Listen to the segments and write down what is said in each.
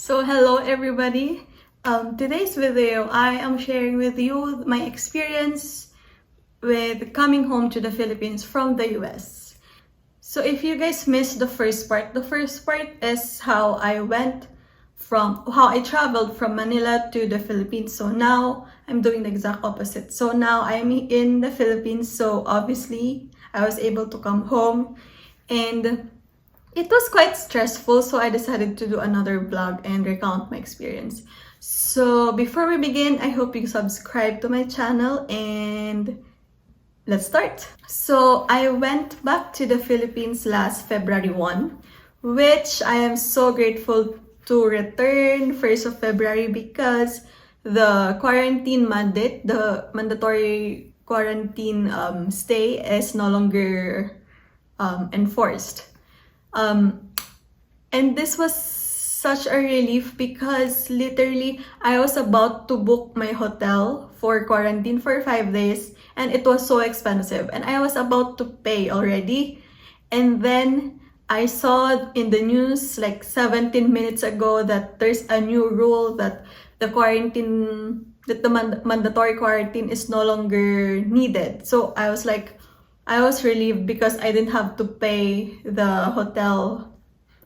So hello everybody. Today's video, I am sharing with you my experience with coming home to the Philippines from the US. So if you guys missed the first part is how I traveled from Manila to the Philippines. So now I'm doing the exact opposite. So now I'm in the Philippines. So obviously I was able to come home, and it was quite stressful, so I decided to do another vlog and recount my experience. So before we begin, I hope you subscribe to my channel and let's start. So I went back to the Philippines last February 1, which I am so grateful to return 1st of February because the quarantine mandate, the mandatory quarantine stay is no longer enforced. And this was such a relief because literally I was about to book my hotel for quarantine for 5 days, and it was so expensive and I was about to pay already. And then I saw in the news like 17 minutes ago that there's a new rule that the mandatory quarantine is no longer needed. So I was relieved because I didn't have to pay the hotel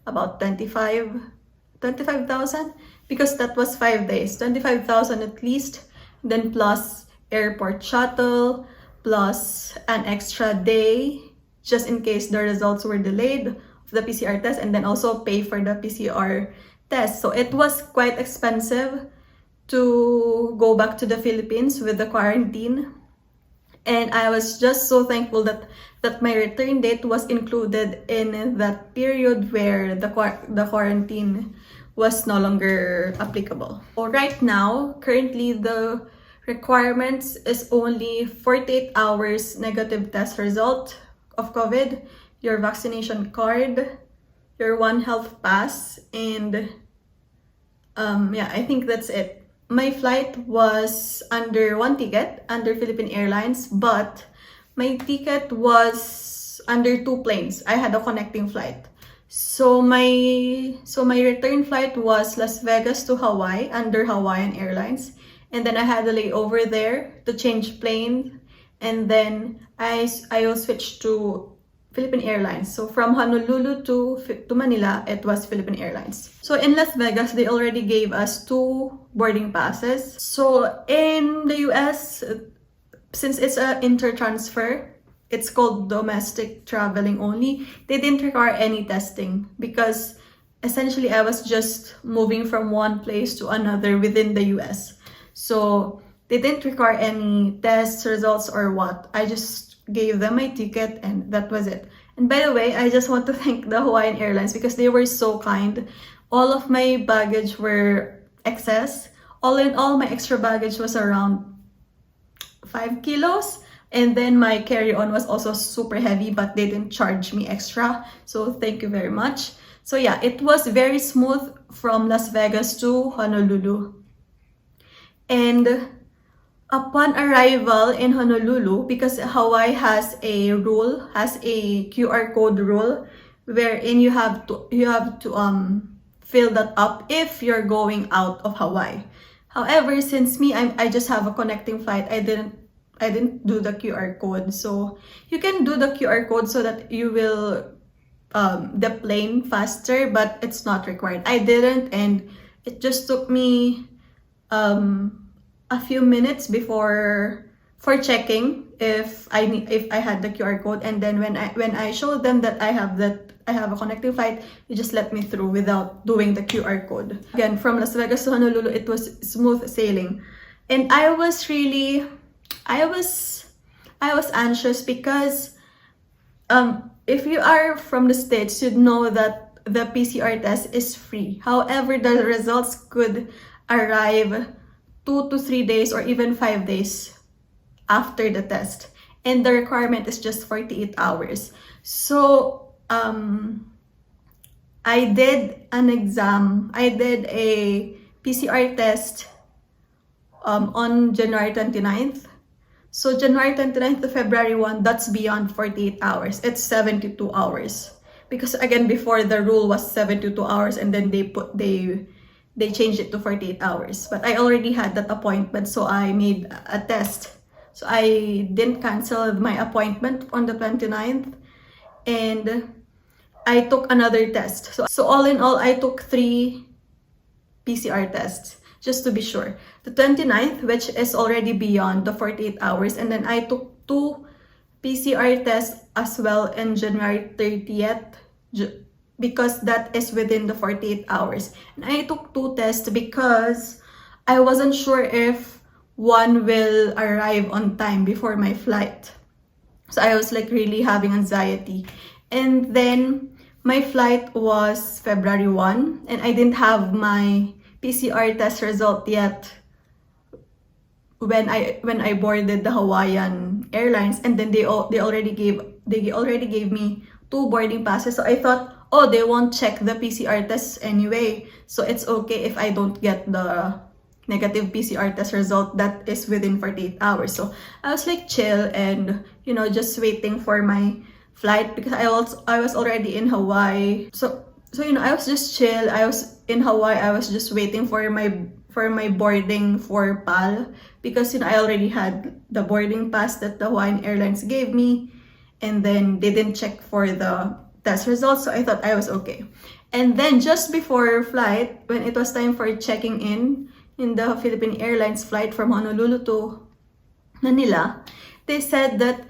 about 25,000 because that was 5 days, 25,000 at least, then plus airport shuttle, plus an extra day just in case the results were delayed of the PCR test, and then also pay for the PCR test. So it was quite expensive to go back to the Philippines with the quarantine. And I was just so thankful that my return date was included in that period where the quarantine was no longer applicable. So right now, currently the requirements is only 48 hours negative test result of COVID, your vaccination card, your One Health Pass, and I think that's it. My flight was under one ticket, under Philippine Airlines, but my ticket was under two planes. I had a connecting flight. So my return flight was Las Vegas to Hawaii under Hawaiian Airlines. And then I had a layover there to change plane. And then I will switch to Philippine Airlines. So from Honolulu to Manila, it was Philippine Airlines. So in Las Vegas, they already gave us 2 boarding passes. So in the US, since it's an intertransfer, it's called domestic traveling only, they didn't require any testing because essentially I was just moving from one place to another within the US. So they didn't require any test results or what. I just gave them my ticket and that was it. And by the way, I just want to thank the Hawaiian Airlines because they were so kind. All of my baggage were excess. All in all, my extra baggage was around 5 kilos. And then my carry-on was also super heavy, but they didn't charge me extra. So thank you very much. So yeah, it was very smooth from Las Vegas to Honolulu. And upon arrival in Honolulu, because Hawaii has a QR code rule, wherein you have to fill that up if you're going out of Hawaii. However, since I just have a connecting flight, I didn't do the QR code. So you can do the QR code so that you will deplane faster, but it's not required. I didn't, and it just took me a few minutes for checking if I had the QR code, and then when I showed them that I have a connecting flight, they just let me through without doing the QR code. Again, from Las Vegas to Honolulu, it was smooth sailing, and I was anxious because if you are from the States, you'd know that the PCR test is free. However, the results could arrive 2 to 3 days or even 5 days after the test, and the requirement is just 48 hours. So I did a PCR test on January 29th. So January 29th to February 1, that's beyond 48 hours. It's 72 hours. Because again, before the rule was 72 hours, and then they they changed it to 48 hours. But I already had that appointment, so I made a test. So I didn't cancel my appointment on the 29th, and I took another test. So all in all, I took 3 PCR tests just to be sure. The 29th, which is already beyond the 48 hours, and then I took 2 PCR tests as well in January 30th because that is within the 48 hours. And I took 2 tests because I wasn't sure if one will arrive on time before my flight. So I was like really having anxiety. And then my flight was February 1, and I didn't have my PCR test result yet when I boarded the Hawaiian Airlines, and then they already gave me 2 boarding passes. So I thought, oh, they won't check the PCR tests anyway, so it's okay if I don't get the negative PCR test result that is within 48 hours. So I was like chill and just waiting for my flight because I was already in Hawaii. So I was just chill. I was in Hawaii. I was just waiting for my boarding for PAL because I already had the boarding pass that the Hawaiian Airlines gave me, and then they didn't check for the test results, so I thought I was okay. And then just before flight, when it was time for checking in the Philippine Airlines flight from Honolulu to Manila, they said that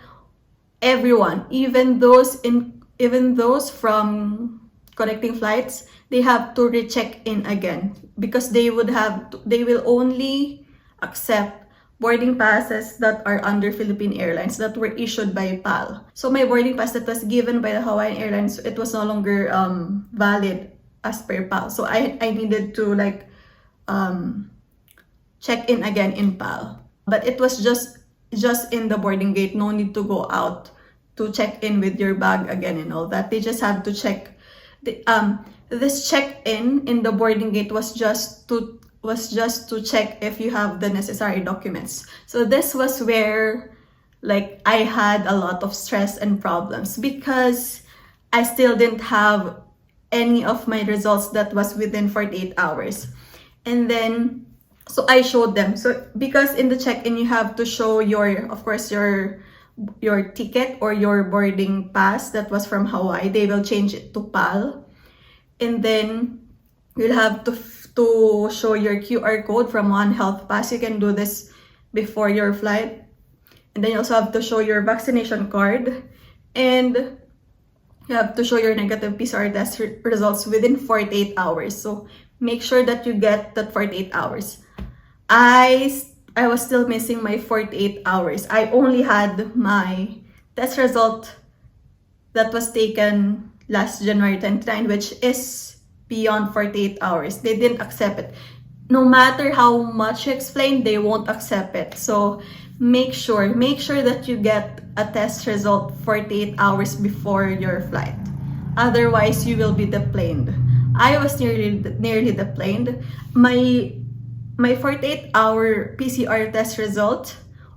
everyone, even those from connecting flights, they have to recheck in again because they will only accept boarding passes that are under Philippine Airlines that were issued by PAL. So my boarding pass that was given by the Hawaiian Airlines, it was no longer valid as per PAL. So I needed to check in again in PAL. But it was just in the boarding gate, no need to go out to check in with your bag again and all that. They just have to check. This check-in in the boarding gate was just to check if you have the necessary documents. So this was where I had a lot of stress and problems because I still didn't have any of my results that was within 48 hours. And then so I showed them. So because in the check-in you have to show your ticket or your boarding pass that was from Hawaii. They will change it to PAL. And then you'll have to show your QR code from One Health Pass. You can do this before your flight. And then you also have to show your vaccination card. And you have to show your negative PCR test results within 48 hours. So make sure that you get that 48 hours. I was still missing my 48 hours. I only had my test result that was taken last January 29, which is beyond 48 hours. They didn't accept it. No matter how much you explain, they won't accept it. So make sure that you get a test result 48 hours before your flight. Otherwise, you will be deplaned. I was nearly deplaned. My 48-hour PCR test result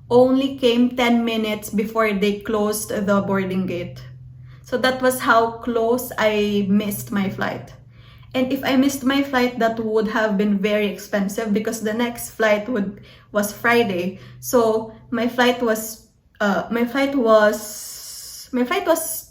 only came 10 minutes before they closed the boarding gate. So that was how close I missed my flight. And if I missed my flight, that would have been very expensive because the next flight was Friday. So my flight was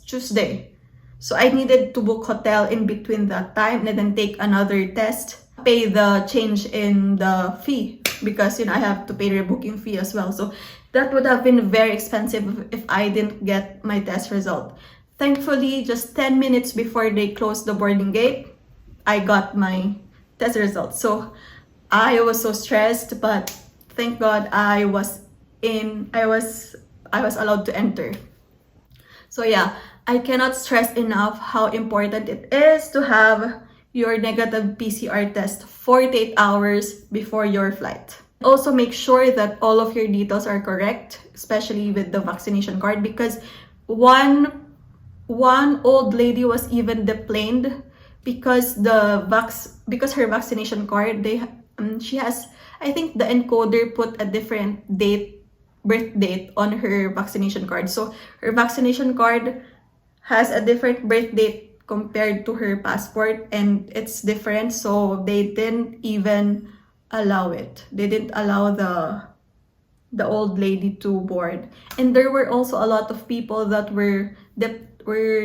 Tuesday. So I needed to book hotel in between that time and then take another test, pay the change in the fee because I have to pay the rebooking fee as well. So that would have been very expensive if I didn't get my test result. Thankfully, just 10 minutes before they closed the boarding gate, I got my test results. So I was so stressed, but thank God I was allowed to enter. So yeah, I cannot stress enough how important it is to have your negative PCR test 48 hours before your flight. Also make sure that all of your details are correct, especially with the vaccination card, because one old lady was even deplaned because her vaccination card, she has, I think the encoder put a different birth date on her vaccination card. So her vaccination card has a different birth date compared to her passport, and it's different, so they didn't even allow it. They didn't allow the old lady to board. And there were also a lot of people that were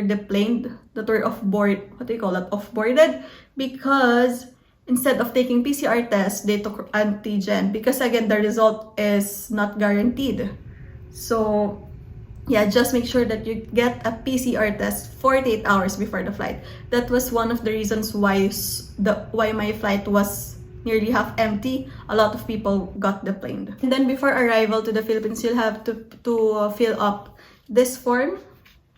deplaned, that were off board, what do you call that, off boarded, because instead of taking PCR test, they took antigen, because again, the result is not guaranteed. So yeah, just make sure that you get a PCR test 48 hours before the flight. That was one of the reasons why my flight was nearly half empty. A lot of people got deplaned. And then before arrival to the Philippines, you'll have to fill up this form,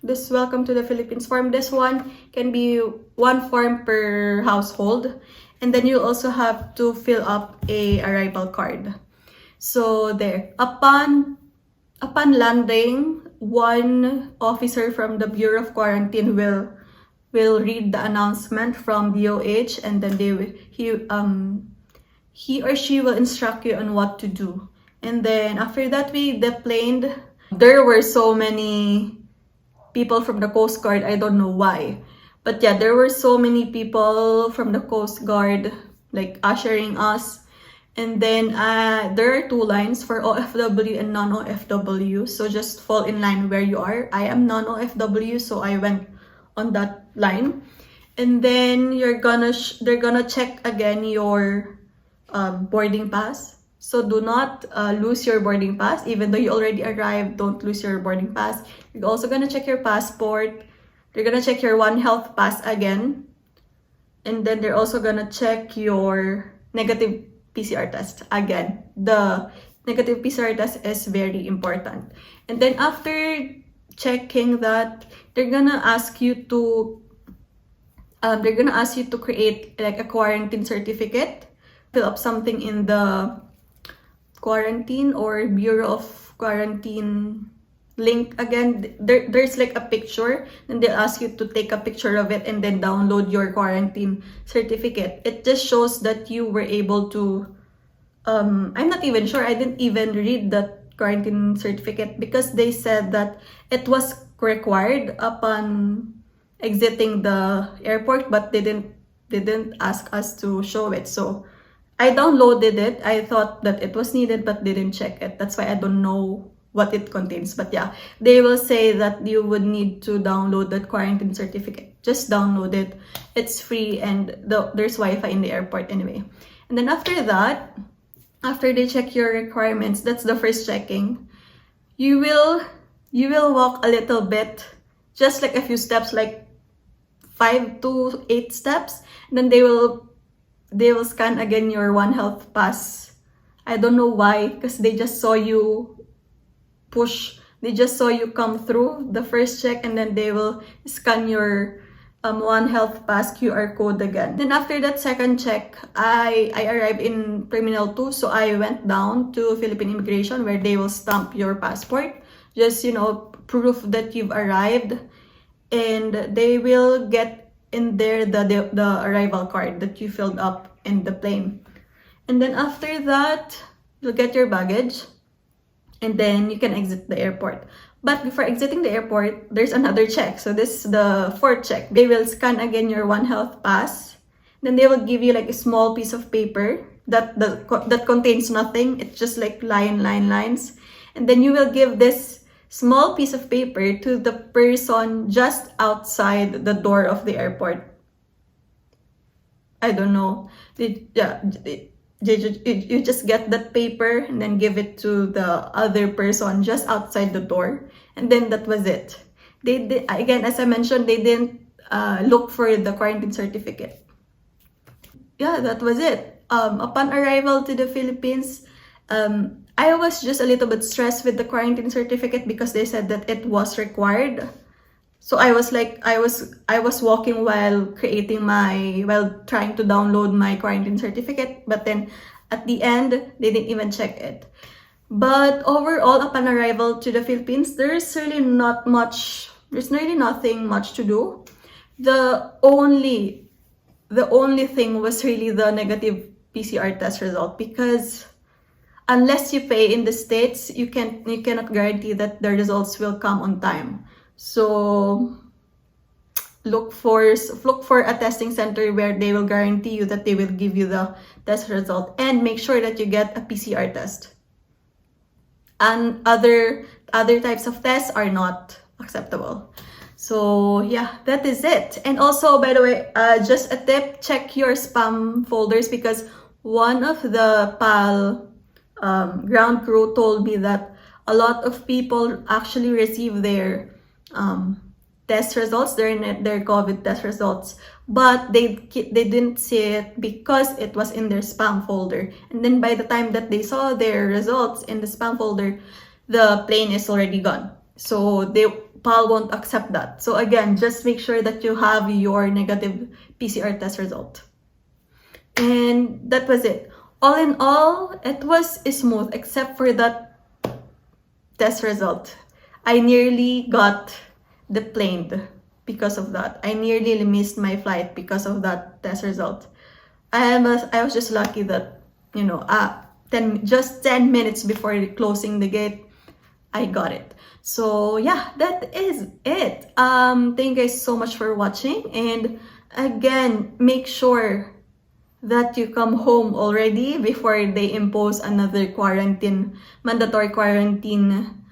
this Welcome to the Philippines form. This one can be one form per household. And then you'll also have to fill up a arrival card. So there, upon landing, one officer from the Bureau of Quarantine will read the announcement from DOH, and then he or she will instruct you on what to do. And then after that, we deplaned. There were so many people from the Coast Guard, I don't know why. But yeah, there were so many people from the Coast Guard like ushering us. And then there are two lines for OFW and non-OFW. So just fall in line where you are. I am non-OFW, so I went on that line. And then they're gonna check again your boarding pass. So do not lose your boarding pass. Even though you already arrived, don't lose your boarding pass. You're also gonna check your passport. They're gonna check your One Health pass again. And then they're also gonna check your negative PCR test again. The negative PCR test is very important. And then after checking that, they're gonna ask you to create like a quarantine certificate. Fill up something in the quarantine or Bureau of Quarantine link again. There's like a picture, and they'll ask you to take a picture of it and then download your quarantine certificate. It just shows that you were able to I'm not even sure, I didn't even read that quarantine certificate, because they said that it was required upon exiting the airport, but they didn't ask us to show it. So I downloaded it. I thought that it was needed, but didn't check it. That's why I don't know what it contains. But yeah, they will say that you would need to download that quarantine certificate. Just download it. It's free, and there's Wi-Fi in the airport anyway. And then after that, after they check your requirements, that's the first checking. You will walk a little bit, just like a few steps, like 5 to 8 steps. And then they will scan again your One Health pass. I don't know why, because they just saw you they just saw you come through the first check, and then they will scan your One Health pass QR code again. Then after that second check, I arrived in Terminal 2, so I went down to Philippine Immigration, where they will stamp your passport, just proof that you've arrived, and they will get in there the arrival card that you filled up in the plane. And then after that, you'll get your baggage, and then you can exit the airport. But before exiting the airport, there's another check. So this is the fourth check. They will scan again your One Health pass. Then they will give you like a small piece of paper that contains nothing. It's just like lines. And then you will give this small piece of paper to the person just outside the door of the airport. I don't know. You just get that paper and then give it to the other person just outside the door, and then that was it. Again, as I mentioned, they didn't look for the quarantine certificate. Yeah, that was it. Upon arrival to the Philippines, I was just a little bit stressed with the quarantine certificate, because they said that it was required. So I was walking while trying to download my quarantine certificate, but then at the end, they didn't even check it. But overall, upon arrival to the Philippines, there's really nothing much to do. The only thing was really the negative PCR test result, because unless you pay in the States, you cannot guarantee that the results will come on time. So look for a testing center where they will guarantee you that they will give you the test result, and make sure that you get a PCR test. And other types of tests are not acceptable. So yeah, that is it. And also, by the way, just a tip, check your spam folders, because one of the PAL ground crew told me that a lot of people actually receive their test results, their COVID test results, but they didn't see it because it was in their spam folder. And then by the time that they saw their results in the spam folder, the plane is already gone. So PAL won't accept that. So again, just make sure that you have your negative PCR test result. And that was it. All in all, it was smooth except for that test result. I nearly got deplaned because of that. I nearly missed my flight because of that test result. I was just lucky that, you know, just 10 minutes before closing the gate, I got it. So yeah, that is it. Thank you guys so much for watching, and again, make sure that you come home already before they impose another mandatory quarantine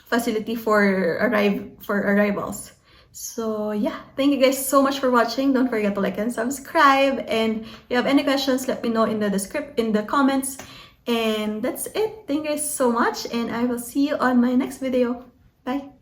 facility for arrivals. So yeah, thank you guys so much for watching. Don't forget to like and subscribe, and if you have any questions, let me know in the comments. And that's it. Thank you guys so much, and I will see you on my next video. Bye.